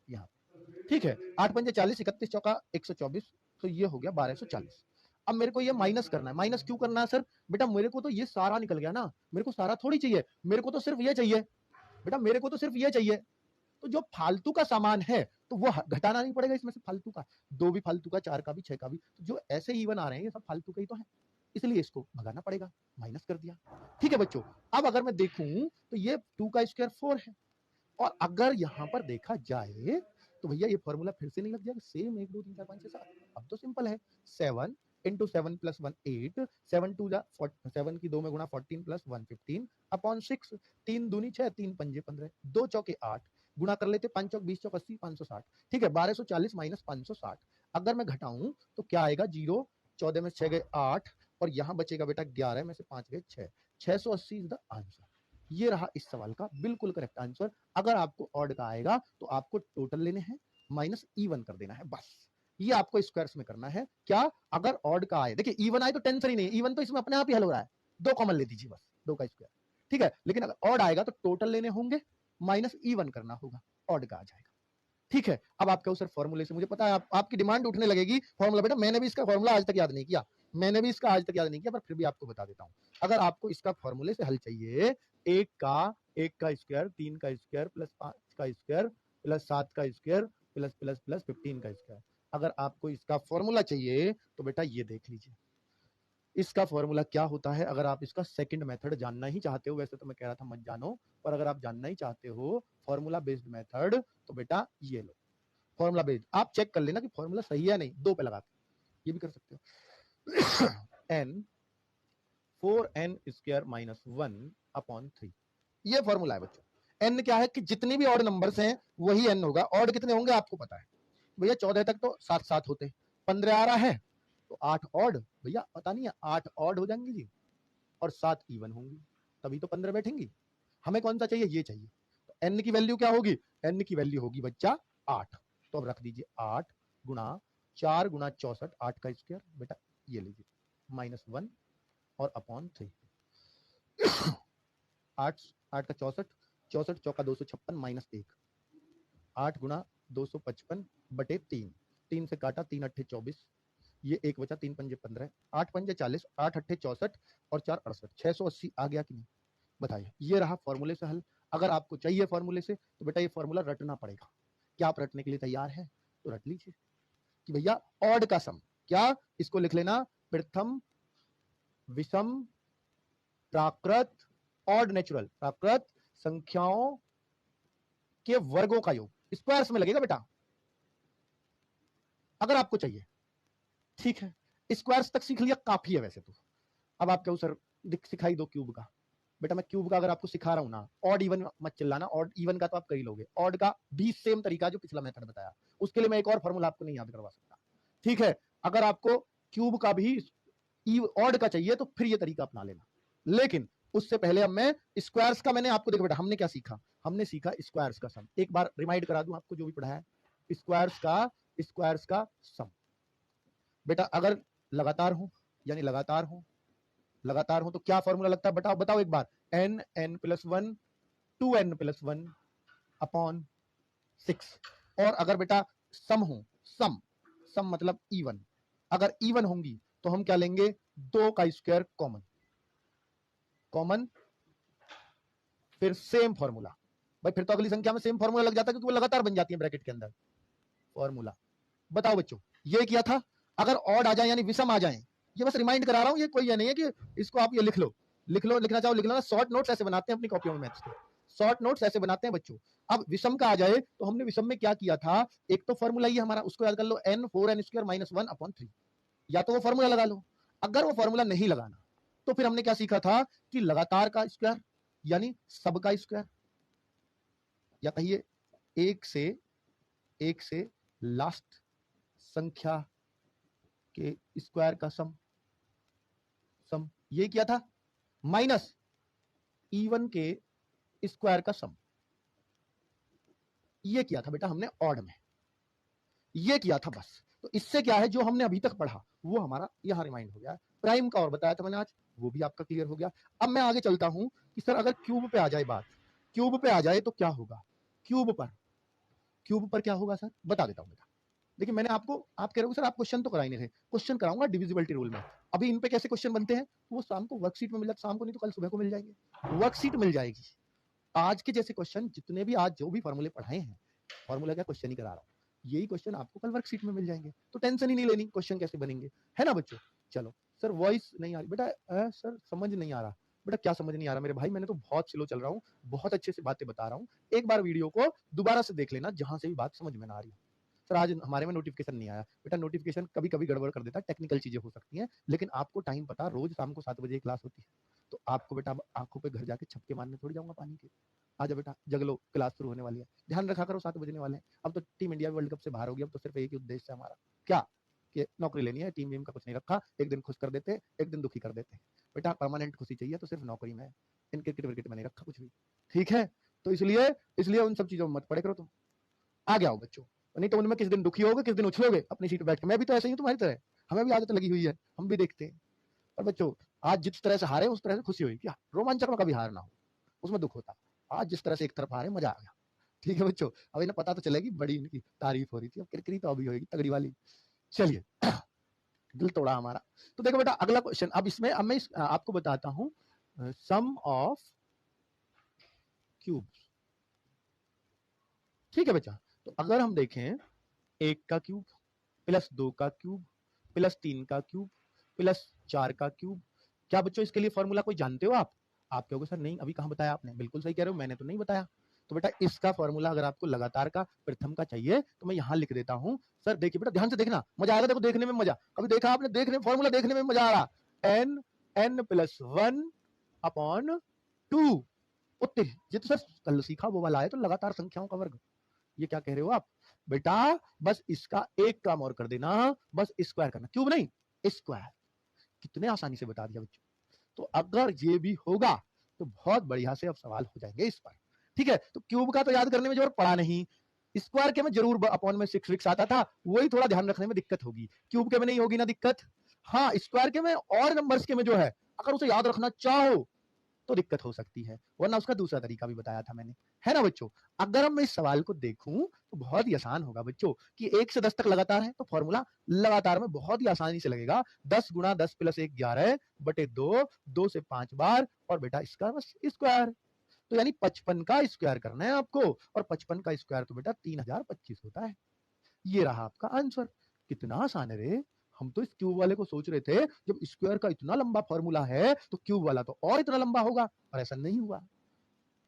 यहाँ, ठीक है। 8 पंजे 40, 31 चौका 124, तो ये हो गया 1240। अब मेरे को ये माइनस करना है। माइनस क्यों करना है सर? बेटा मेरे को तो ये सारा निकल गया ना, मेरे को सारा थोड़ी चाहिए, मेरे को तो सिर्फ ये चाहिए। बेटा मेरे को तो सिर्फ ये चाहिए, तो जो फालतू का सामान है तो वो घटाना नहीं पड़ेगा इसमें से फालतू का। 2 भी फालतू का, 4 का भी, 6 का भी, तो जो ऐसे इवन आ रहे हैं ये सब फालतू का ही तो है, इसलिए इसको भगाना पड़ेगा, माइनस कर दिया, ठीक है बच्चों। अब अगर मैं देखूं तो ये 2 का स्क्वायर 4 है, और अगर यहां पर देखा जाए तो भैया ये फॉर्मूला फिर से नहीं लग जाएगा? सेम 1 2 3 4 5 6 7। अब तो सिंपल है, 7 इंटू 7 प्लस 1 8, 7 टू 7 की 2 में गुणा 14 प्लस 1 15 अपॉन 6, 3 दूनी 6, 3 पंजे 15, 2 चौके 8, गुणा कर लेते, 5 चौक 20 चौक 80, 560, ठीक है। 1240 माइनस 560, अगर मैं घटाऊं तो क्या आएगा? 0, 14 में 6 गए 8, और यहां बचेगा बेटा 11 में से 5 गए 6, 680 इज द आंसर। ये रहा इस सवाल का बिल्कुल करेक्ट आंसर। अगर आपको ऑड का आएगा तो आपको टोटल लेने हैं, माइनस इवन कर देना है, बस। ये आपको स्क्वायर्स में करना है। क्या? अगर ऑड का आए, देखिए इवन आए तो टेंशन ही नहीं, इवन तो इसमें अपने आप ही हल हो रहा है, 2 कॉमन ले दीजिए बस, 2 का स्क्वायर, ठीक है। लेकिन अगर ऑड आएगा तो टोटल लेने होंगे, माइनस इवन करना होगा, ऑड का आ जाएगा, ठीक है। अब आप कहो सर फॉर्मूले से, मुझे पता है आपकी डिमांड उठने लगेगी फॉर्मूला। बेटा मैंने भी इसका फॉर्मूला आज तक याद नहीं किया, पर फिर भी आपको बता देता हूं। अगर आपको इसका फॉर्मूले से हल चाहिए, 1 का स्क्वायर, 3 का स्क्वायर प्लस 5 का स्क्वायर प्लस 7 का स्क्वायर प्लस प्लस प्लस 15 का स्क्वायर, अगर आपको इसका फॉर्मूला चाहिए तो बेटा ये देख लीजिए इसका फॉर्मूला क्या होता है। अगर आप इसका सेकंड मेथड जानना ही चाहते हो, वैसे तो मैं कह रहा था मत जानो, पर अगर आप जानना ही चाहते हो फॉर्मूला बेस्ड मेथड, तो बेटा ये लो फॉर्मूला बेस्ड। आप चेक कर लेना कि फॉर्मूला सही है नहीं, 2 पे लगा के ये भी कर सकते हो। n 4n square minus 1 upon 3, ये फॉर्मूला है बच्चों। n क्या है कि जितनी भी ऑड नंबर्स हैं वही n होगा। ऑड कितने होंगे आपको पता है भैया, 14 तक तो 7 7 होते, 15 आ रहा है तो 8 ऑड, भैया पता नहीं है 8 ऑड हो जाएंगी जी, और 7 इवन होंगी, तभी तो 15 बैठेंगी। हमें कौन सा चाहिए? ये चाहिए। तो n की वैल्यू क्या होगी? n की वैल्यू होगी बच्चा 8, तो अब रख दीजिए 8 गुणा 4 गुणा 64, 8 का स्क्वायर, बेटा ये लीजिए माइनस 1 और अपॉन 3। 8 8 का 64, 64 चौका 256 माइनस 1, 8 गुणा 255 बटे 3, 3 से काटा 3 अट्ठे 24, ये 1 बचा, 3 पंजे 15, 8 पंजे 40, 8 अट्ठे 64 और 4 68, 680 आ गया कि नहीं बताइए। ये रहा फॉर्मूले से हल। अगर आपको चाहिए फॉर्मूले से तो बेटा ये फॉर्मूला रटना पड़ेगा। क्या आप रटने के लिए तैयार हैं? तो रट लीजिए कि भैया ऑड का सम, क्या इसको लिख लेना, प्रथम विषम प्राकृत ऑड नेचुरल, प्राकृत संख्याओं के वर्गों का योग, स्क्वायर्स में लगेगा बेटा अगर आपको चाहिए, ठीक है। स्क्वायर्स तक सीख लिया काफी है वैसे तो। अब आप कहो सर सिखाई दो क्यूब का, बेटा मैं क्यूब का अगर आपको सिखा रहा हूं ना, ऑड इवन मत चिल्लाना, ऑड इवन का तो आप कर ही लोगे, ऑड का भी सेम तरीका जो पिछला मेथड बताया, उसके लिए मैं एक और फॉर्मूला आपको नहीं याद करवा सकता। ठीक है, अगर आपको क्यूब का भी ऑड का चाहिए तो फिर ये तरीका अपना लेना, लेकिन उससे पहले अब मैं स्क्वायर्स का, मैंने आपको देखो बेटा हमने क्या सीखा, हमने सीखा स्क्वायर्स का सम। एक बार रिमाइंड करा दूं आपको जो भी पढ़ा है, स्क्वायर्स का सम। बेटा अगर लगातार हो, यानी लगातार हो तो क्या फॉर्मूला लगता है बेटा, बताओ एक बार, n plus 1 2n plus 1 upon 6। और अगर बेटा सम हो, सम मतलब इवन, अगर इवन होंगी तो हम क्या लेंगे, 2 का स्क्वायर कॉमन, फिर सेम फॉर्मूला। भाई फिर तो अगली संख्या में सेम फॉर्मूला लग जाता है क्योंकि वो लगातार बन जाती है ब्रैकेट के अंदर फॉर्मूला। बताओ बच्चों, ये किया था। अगर ऑड आ जाए यानी विषम आ जाए, ये बस रिमाइंड करा रहा हूं, ये कोई ये नहीं है कि इसको आप ये लिख लो, लिखना चाहो लिख लो। शॉर्ट नोट्स ऐसे बनाते हैं अपनी कॉपियों में, मैथ्स के शॉर्ट नोट्स ऐसे बनाते हैं बच्चों। अब विषम का आ जाए तो हमने विषम में क्या किया था, एक तो फॉर्मूला ही हमारा, उसको याद कर लो, n 4n square minus 1 upon 3, या तो वो फॉर्मूला लगा लो। अगर वो फॉर्मूला नहीं लगाना तो फिर हमने क्या सीखा था कि लगातार का स्क्वायर यानी सब का स्क्वायर, या कहिए एक से लास्ट संख्या के स्क्वायर का सम, ये किया था, माइनस इवन के स्क्वायर का सम, ये किया था बेटा हमने ऑड में, ये किया था बस। तो इससे क्या है, जो हमने अभी तक पढ़ा वो हमारा यहां रिमाइंड हो गया। प्राइम का और बताया था मैंने आज, वो भी आपका क्लियर हो गया। अब मैं आगे चलता हूं कि सर अगर क्यूब पे आ जाए बात, क्यूब पे आ जाए तो क्या होगा, क्यूब पर क्या होगा सर, बता देता हूं बेटा। देखिए मैंने आपको, आप कह रहे हो सर आप क्वेश्चन तो करा ही नहीं थे, क्वेश्चन कराऊंगा डिविजिबिलिटी रूल में। अभी इन पे कैसे क्वेश्चन बनते हैं वो शाम को वर्कशीट में मिल जाता, शाम को नहीं तो कल सुबह को मिल जाएंगे, वर्कशीट मिल जाएगी। आज के जैसे क्वेश्चन जितने भी आज जो भी फॉर्मूले पढ़ाए हैं, फॉर्मूला क्या क्वेश्चन ही करा रहा हूँ, यही क्वेश्चन आपको कल वर्कशीट में मिल जाएंगे, तो टेंशन ही नहीं लेनी क्वेश्चन कैसे बनेंगे, है ना बच्चों। चलो सर वॉइस नहीं आ रही बेटा, सर समझ नहीं आ रहा बेटा, क्या समझ नहीं आ रहा मेरे भाई, मैंने तो बहुत स्लो चल रहा हूँ, बहुत अच्छे से बातें बता रहा हूँ। एक बार वीडियो को दोबारा से देख लेना जहां से भी बात समझ में ना आ रही। सर आज हमारे में नोटिफिकेशन नहीं आया बेटा, नोटिफिकेशन कभी कभी गड़बड़ कर देता है, टेक्निकल चीजें हो सकती हैं, लेकिन आपको टाइम पता, रोज शाम को 7 बजे क्लास होती है, तो आपको बेटा आंखों पे घर जाके छपके मारने थोड़ी जाऊंगा पानी के। आजा बेटा जग लो, क्लास शुरू होने वाली है, ध्यान रखा करो 7 बजने वाले हैं। अब तो टीम इंडिया वर्ल्ड कप से बाहर हो गया, अब तो सिर्फ एक ही उद्देश्य है हमारा, क्या कि नौकरी लेनी है, टीम वीम का कुछ नहीं रखा, एक दिन खुश कर देते, एक दिन दुखी कर देते बेटा, परमानेंट खुशी चाहिए तो सिर्फ नौकरी में, इन क्रिकेट विकेट में नहीं रखा कुछ भी, ठीक है। तो इसलिए उन सब चीजों में मत पड़े करो तुम, आ गया हो बच्चों, नहीं तो उनमें किस दिन दुखी होगे, किस दिन उछलोगे अपनी सीट पर बैठ के। मैं भी तो ऐसे ही तुम्हारी तरह, हमें भी आदत लगी हुई है, हम भी देखते हैं। और बच्चों आज जिस तरह से हारे उस तरह से खुशी हुई, क्या रोमांचक में कभी हार ना हो, उसमें दुख होता। आज जिस तरह से एक तरफ हारे मजा आ गया, ठीक है बच्चों। अब इन्हें पता तो चलेगी, बड़ी इनकी तारीफ हो रही थी, अब किरकिरी तो अभी होगी तगड़ी वाली। चलिए दिल तोड़ा हमारा। तो देखो बेटा अगला क्वेश्चन, अब इसमें अब मैं आपको बताता हूं सम ऑफ क्यूब, ठीक है बच्चा। तो अगर हम देखें 1 का क्यूब प्लस 2 का क्यूब प्लस 3 का क्यूब प्लस 4 का क्यूब, क्या बच्चों इसके लिए फॉर्मूला कोई जानते हो आप कहोगे सर नहीं अभी कहां बताया आपने, बिल्कुल सही कह रहे हो, मैंने तो नहीं बताया। तो बेटा इसका फॉर्मूला अगर आपको लगातार का प्रथम का चाहिए तो मैं यहां लिख देता हूं। सर देखिए बेटा ध्यान से देखना, मजा आएगा, देखो देखने में मजा, कभी देखा आपने, देखने फॉर्मूला देखने में मजा आ रहा, n प्लस 1 अपॉन 2 उत्तर, ये तो सर कल सीखा वो वाला है, तो लगातार संख्याओं का वर्ग, ये क्या कह रहे हो आप बेटा, बस इसका एक काम और कर देना, बस स्क्वायर करना, क्यूब नहीं स्क्वायर। कितने आसानी से बता दिया बच्चों। तो अगर ये भी होगा तो बहुत बढ़िया से अब सवाल हो जाएंगे इस पर, ठीक है। तो क्यूब का तो याद करने में जोर पड़ा नहीं, स्क्वायर के में जरूर अपॉन में 6 विक्स आता था, वही थोड़ा ध्यान रखने में दिक्कत होगी, क्यूब के में नहीं होगी ना दिक्कत। हाँ स्क्वायर के में और नंबर्स के में जो है अगर उसे याद रखना चाहो तो दिक्कत हो सकती है, वरना उसका दूसरा तरीका भी बताया था मैंने, है ना बच्चों। अगर मैं इस सवाल को देखूं तो बहुत ही आसान होगा बच्चों, कि 1 से 10 तक लगातार है तो फॉर्मूला लगातार में बहुत ही आसानी से लगेगा, 10 गुणा 10 प्लस 1 11 बटे 2, 2 से 5 बार, और बेटा इसका बस स्क्वायर, तो यानी 55 का स्क्वायर करना है आपको, और 55 का स्क्वायर तो बेटा 3025 होता है। ये रहा आपका आंसर, कितना आसान है रे। हम तो इस क्यूब वाले को सोच रहे थे, जब स्क्वायर का इतना लंबा फॉर्मूला है तो क्यूब वाला तो और इतना लंबा होगा, और ऐसा नहीं हुआ।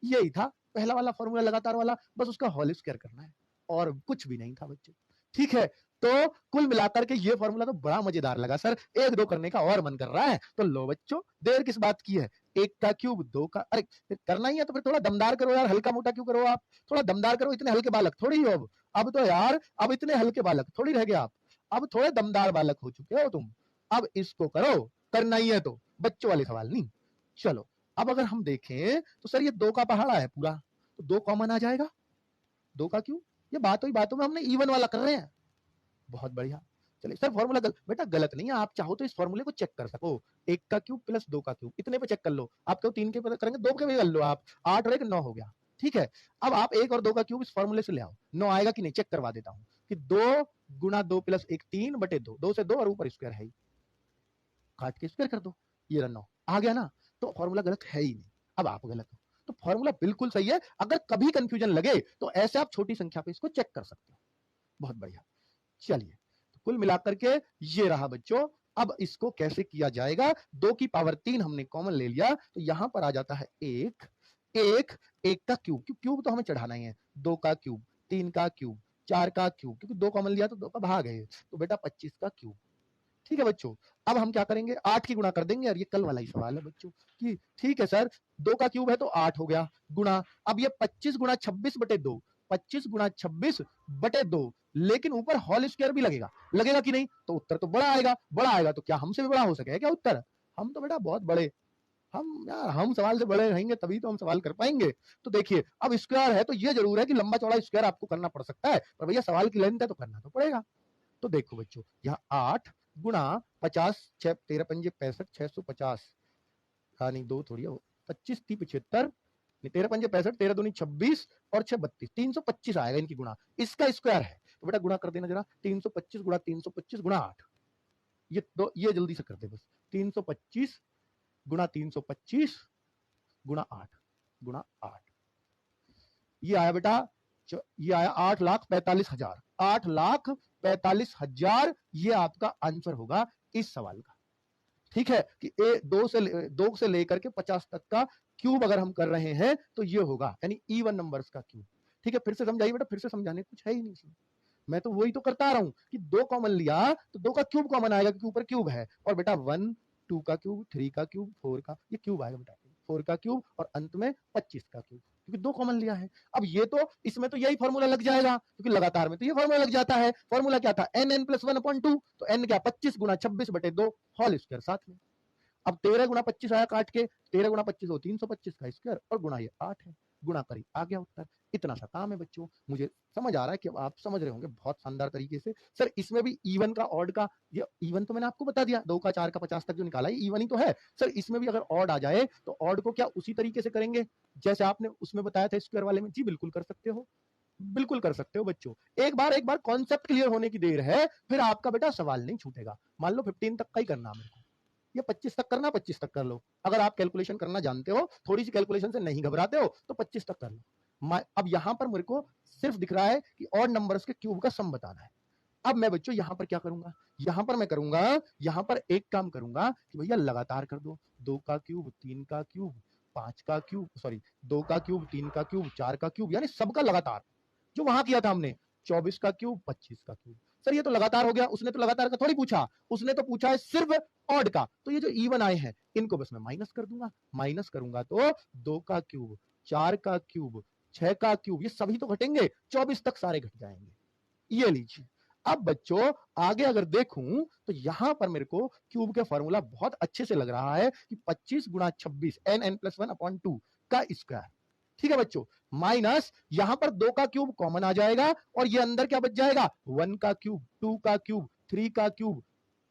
यही था पहला वाला फॉर्मूला लगातार वाला, बस उसका होल स्क्वायर करना है और कुछ भी नहीं था बच्चों, ठीक है। तो कुल मिलाकर के ये फॉर्मूला तो बड़ा मजेदार लगा सर, एक दो करने का और मन कर रहा है। तो लो बच्चों, देर किस बात की है, एक का क्यूब, दो का, अरे करना ही है तो फिर थोड़ा दमदार करो यार, हल्का मोटा क्यों करो आप, थोड़ा दमदार करो, इतने हल्के बालक थोड़ी हो अब तो यार, अब इतने हल्के बालक थोड़ी रह गए आप, अब थोड़े दमदार बालक हो चुके हो तुम। अब इसको करो, करना ही है तो, बच्चों वाले सवाल नहीं। चलो अब अगर हम देखें तो सर ये दो का पहाड़ा है पूरा, तो दो कॉमन आ जाएगा, दो का क्यों, ये बातों ही बातों में हमने इवन वाला कर रहे हैं, बहुत बढ़िया। चलिए सर फॉर्मूला बेटा गलत नहीं है, आप चाहो तो इस फॉर्मूले को चेक कर सको, एक का क्यूब प्लस दो का क्यूब, इतने पे चेक कर लो, आप कहो तीन के पे करेंगे, दो के भी कर लो आप, 8 और 1 9 हो गया, ठीक है। अब आप एक और दो का क्यूब इस फॉर्मूले से ले आओ, 9 आएगा कि नहीं चेक करवा देता हूं, कि 2 गुणा 2 प्लस 1 3 बटे 2, 2 से 2 और ऊपर स्क्वायर है, काट के स्क्वायर कर दो, ये रहा 9 आ गया ना, तो फॉर्मूला गलत है ही नहीं। अब आप गलत हो तो फॉर्मूला बिल्कुल सही है, अगर कभी कंफ्यूजन लगे तो ऐसे आप छोटी संख्या पे इसको चेक कर सकते हो, बहुत बढ़िया। चलिए तो कुल मिलाकर के ये रहा बच्चों, अब इसको कैसे किया जाएगा, 2 की पावर 3 हमने कॉमन ले लिया, तो यहां पर आ जाता है एक, एक का क्यूब, क्यूब तो हमें चढ़ाना ही है, 2 का क्यूब, 3 का क्यूब, 4 का क्यूब, क्योंकि 2 कॉमन लिया तो 2 का भाग है, तो बेटा 25 का क्यूब, ठीक है बच्चों। अब हम क्या करेंगे, 8 की गुणा कर देंगे, और ये कल वाला ही सवाल है बच्चों कि ठीक है सर 2 का क्यूब है तो 8 हो गया, गुणा, अब ये 25 गुणा 26 बटे 2, 25 गुणा 26 बटे 2, लेकिन ऊपर होल स्क्वायर भी लगेगा, लगेगा कि नहीं, तो उत्तर तो बड़ा आएगा, बड़ा आएगा तो क्या हमसे भी बड़ा हो सके क्या उत्तर, हम तो बेटा बहुत बड़े, हम यार हम सवाल से बड़े रहेंगे तभी तो हम सवाल कर पाएंगे। तो देखिए अब स्क्वायर है तो ये जरूर है कि लंबा चौड़ा स्क्वायर आपको करना पड़ सकता है, पर भैया सवाल की लेंथ है तो करना तो पड़ेगा। तो देखो बच्चों, यहाँ 8 गुणा 50, 6 13 पंजे 65, 650, यानी दो थोड़ी 25 थी 75, 13 पंजे 65, 13 दूनी 26 और 6 32, 325 आएगा इनकी गुणा, इसका स्क्वायर है, तो बेटा गुणा कर देना जरा, 325 गुणा 325 गुणा 8, ये जल्दी से कर दे बस, 325 गुणा 325 गुणा 8 गुणा 8, ये आया बेटा, ये आया 8,45,000, 8,45,000, ये आपका आंसर होगा इस सवाल का, ठीक है। कि दो से लेकर के 50 तक का क्यूब अगर हम कर रहे हैं तो ये होगा, यानी इवन नंबर्स का क्यूब, ठीक है। फिर से समझाइए बेटा, फिर से समझाने कुछ है ही नहीं इसमें, मैं तो वही तो करता आ रहा हूं कि 2 कॉमन लिया तो 2 का क्यूब कॉमन आएगा क्योंकि ऊपर क्यूब है, और बेटा 1 2 का क्यूब, 3 का क्यूब, 4 का, ये क्यूब आएगा बेटा, 4 का क्यूब, और अंत में 25 का क्यूब, क्योंकि 2 कॉमन लिया है। अब ये तो इसमें तो यही फॉर्मूला लग जाएगा, क्योंकि लगातार में तो ये फॉर्मूला लग जाता है, फॉर्मूला क्या था, n प्लस 1/2, तो n क्या 25 गुणा 26 बटे 2 होल स्क्वायर साथ में, अब 13 गुणा 25 आया काट के, 13 गुणा 25 हो 325 का स्क्वायर, और गुणा ये 8 है, गुणा करी आ गया उत्तर, इतना सा काम है बच्चों। मुझे समझ आ रहा है कि आप समझ रहे होंगे बहुत शानदार तरीके से, सर इसमें भी इवन का ऑड का, ये इवन तो मैंने आपको बता दिया, 2 का 4 का 50 तक जो निकाला है इवन ही तो है, सर इसमें भी अगर ऑड आ जाए तो ऑड को क्या उसी तरीके से करेंगे जैसे आपने उसमें बताया था स्क्वायर वाले में, जी बिल्कुल कर सकते हो, बिल्कुल कर सकते हो बच्चों, एक बार कॉन्सेप्ट क्लियर होने की देर है, फिर आपका बेटा सवाल नहीं छूटेगा। मान लो 15 तक का ही करना मेरे को, ये 25 तक करना, 25 तक कर लो, अगर आप कैलकुलेशन करना जानते हो, थोड़ी सी कैलकुलेशन से नहीं घबराते हो तो 25 तक कर लो। अब यहां पर मेरे को सिर्फ दिख रहा है कि ऑड नंबर्स के क्यूब का सम बताना है। अब मैं बच्चों यहां पर क्या करूंगा, यहां पर मैं करूंगा, यहां पर एक काम करूंगा कि भैया लगातार कर दो, 2 का क्यूब, 3 का क्यूब, 5 का क्यूब, सॉरी 2 का क्यूब, 3 का क्यूब, 4 का क्यूब, यानी सबका लगातार, जो वहां किया था हमने 24 का क्यूब, 25 का क्यूब। सर ये तो लगातार हो गया, उसने तो लगातार का थोड़ी पूछा, उसने तो पूछा है सिर्फ ऑड का, तो ये जो इवन आए हैं इनको बस मैं माइनस कर दूंगा, माइनस करूंगा तो 2 का क्यूब, 4 का क्यूब, 6 का क्यूब, ये सभी तो घटेंगे, 24 तक सारे घट जाएंगे, ये लीजिए। अब बच्चों आगे अगर देखूं तो यहां पर मेरे को क्यूब के फॉर्मूला बहुत अच्छे से लग रहा है कि 25 गुणा 26 n प्लस 1/2 का स्क्वायर, ठीक है बच्चों, माइनस यहां पर 2 का क्यूब कॉमन आ जाएगा, और ये अंदर क्या बच जाएगा, 1 का क्यूब, 2 का क्यूब, 3 का क्यूब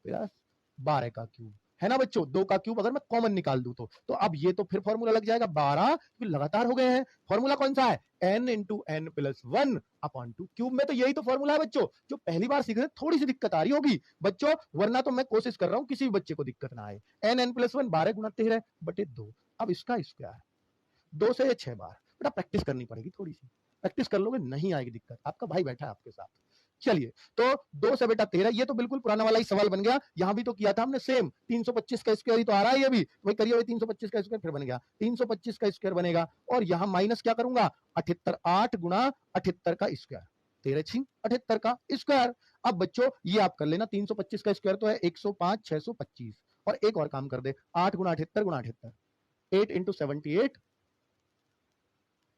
प्लस 12 का क्यूब, है ना बच्चों, 2 का क्यूब अगर मैं कॉमन निकाल दूं तो अब ये तो फिर फॉर्मूला लग जाएगा 12, फिर लगातार हो गए हैं, फॉर्मूला कौन सा है, n into N plus 1/2, cube में तो यही तो फॉर्मूला है बच्चों, जो पहली बार सीख रहे हैं थोड़ी सी दिक्कत आ रही होगी बच्चों, वरना तो मैं कोशिश कर रहा हूं किसी भी बच्चे को दिक्कत ना आए। n प्लस 1 12 गुणा 13 बटे 2, अब इसका स्क्वायर 2 से 6 बार, बेटा प्रैक्टिस करनी पड़ेगी, थोड़ी सी प्रैक्टिस कर लोगे नहीं आएगी दिक्कत, आपका भाई बैठा है आपके साथ। चलिए तो 2 से बेटा 13, ये तो बिल्कुल पुराना वाला ही सवाल बन गया, यहां भी तो किया था हमने सेम, 325 का स्क्वायर ही तो आ रहा है, ये भी वही करिए, 325 का स्क्वायर फिर बन गया, 325 का स्क्वायर बनेगा, और यहां माइनस क्या करूंगा 78, 8 गुणा 78 का स्क्वायर, 13 छिंग 78 का स्क्वायर। अब बच्चों ये आप कर लेना, 325 का स्क्वायर तो है 105 625, और एक और काम कर दे, 8 गुणा 78 गुणा 78, 8 इंटू 78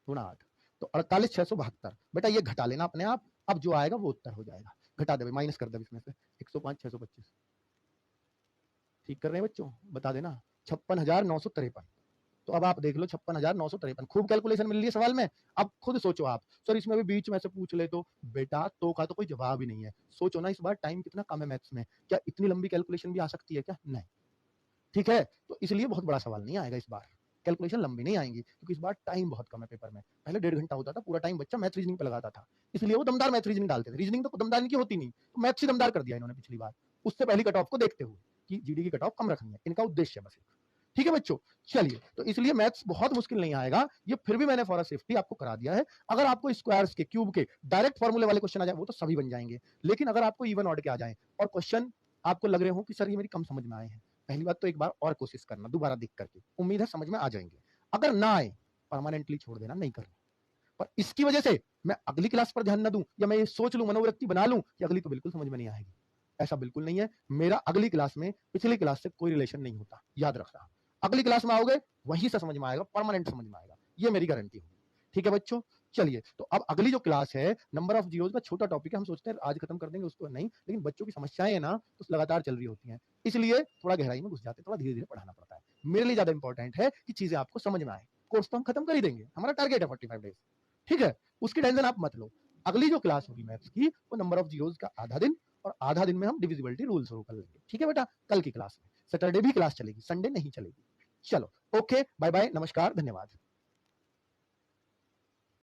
गुणा 8, तो 48 672। बेटा ये घटा लेना अपने आप, अब जो आएगा वो उत्तर हो जाएगा। घटा दे भाई, माइनस कर दे इसमें से 105 625। ठीक कर रहे हैं बच्चों, बता देना 56,953। तो अब आप देख लो 56,953, खूब कैलकुलेशन मिल रही है सवाल में। अब खुद सोचो आप, सर इसमें भी बीच में से पूछ ले तो बेटा तो का तो कोई जवाब ही नहीं है। सोचो ना, इस बार टाइम कितना कम है मैथ्स में, क्या इतनी लंबी कैलकुलेशन भी आ सकती है क्या? नहीं। ठीक है, तो इसलिए बहुत बड़ा सवाल नहीं आएगा इस बार, कैलकुलेशन लंबी नहीं आएंगी, क्योंकि इस बार टाइम बहुत कम है पेपर में। पहले 1.5 घंटा होता था, पूरा टाइम बच्चा मैथ रीजनिंग पे लगाता था, इसलिए वो दमदार मैथ रीजनिंग डालते थे। रीजनिंग तो दमदार इनकी होती नहीं, तो मैथ से दमदार कर दिया इन्होंने पिछली बार, उससे पहली कट ऑफ को देखते हुए कि जीडी की कट ऑफ कम रखनी है, इनका उद्देश्य बस। ठीक है बच्चों, चलिए, तो इसलिए मैथ्स बहुत मुश्किल नहीं आएगा, ये फिर भी मैंने फॉर सेफ्टी आपको करा दिया है। अगर आपको स्क्वायर्स के, क्यूब के डायरेक्ट फॉर्मूले वाले क्वेश्चन आ जाए वो तो सभी बन जाएंगे, लेकिन अगर आपको इवन ऑड के आ जाए और क्वेश्चन आपको लग रहे हो कि सर ये मेरी कम समझ में आए हैं, पहली बात तो एक बार और कोशिश करना दोबारा देख करके, उम्मीद है समझ में आ जाएंगे। अगर ना आए परमानेंटली छोड़ देना, नहीं करना। पर इसकी वजह से मैं अगली क्लास पर ध्यान न दूं, या मैं ये सोच लूं, मनोवृत्ति बना लूं कि अगली तो बिल्कुल समझ में नहीं आएगी, ऐसा बिल्कुल नहीं है। मेरा अगली क्लास में पिछली क्लास से कोई रिलेशन नहीं होता, याद रखना। अगली क्लास में आओगे वहीं से समझ में आएगा, परमानेंट समझ में आएगा, ये मेरी गारंटी होगी। ठीक है बच्चों, चलिए, तो अब अगली जो क्लास है नंबर ऑफ जीरोज का छोटा टॉपिक है, हम सोचते हैं आज खत्म कर देंगे उसको, नहीं, लेकिन बच्चों की समस्याएं है ना तो लगातार चल रही होती हैं, इसलिए थोड़ा गहराई में घुस जाते हैं, थोड़ा धीरे धीरे पढ़ाना पड़ता है। मेरे लिए ज्यादा इंपॉर्टेंट है कि चीजें आपको समझ में आए। कोर्स तो हम खत्म कर ही देंगे, हमारा टारगेट है 45 डेज। ठीक है, उसकी टेंशन आप मत लो। अगली जो क्लास होगी मैथ्स की, वो नंबर ऑफ जीरोज का आधा दिन, और आधा दिन में हम डिविजिबिलिटी रूल शुरू कर लेंगे। ठीक है बेटा, कल की क्लास में सैटरडे भी क्लास चलेगी, संडे नहीं चलेगी। चलो, ओके, बाय बाय, नमस्कार, धन्यवाद।